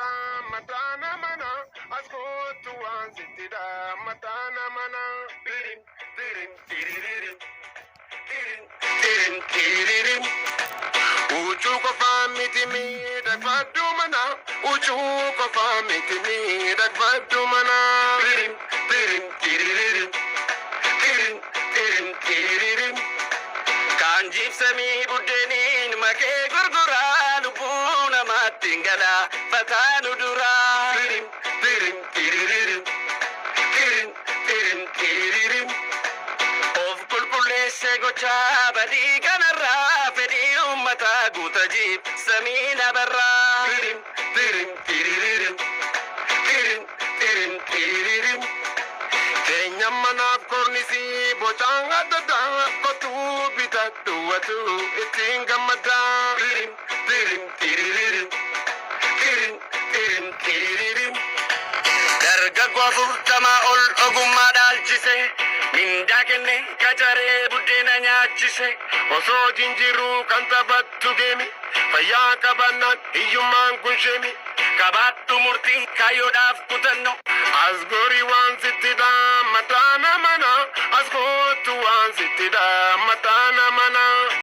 matana mana ascolto anzi da matana mana tirin tirin tiririn tirin tiririn uchu ko famiti mi da fadu mana uchu ko famiti mi da fadu mana tirin tirin tiririn tirin tirin tiririn kanjib sami buddenin make gurgura lubuna matingala fatanu dura tirin tirin tiririn tirin tirin tiririn of kulkulle se gocha badi kanarra fedi ummata gutajib samina barra tirin tirin tiririn tirin tirin tiririn Kenya manaf kornisi bochanga dada kotu bitatu watu itinga mada tirim tirim tiririm tirim tirim tiririm darga gwafu tama ol ogumma dalchise minda kenne kachare buddena nyachise oso jinjiru kanta battu gemi faya kabannan iyuman kunshemi kabattu murti kayodaf kutanno asgori wan sitida matana mana asgotu wan sitida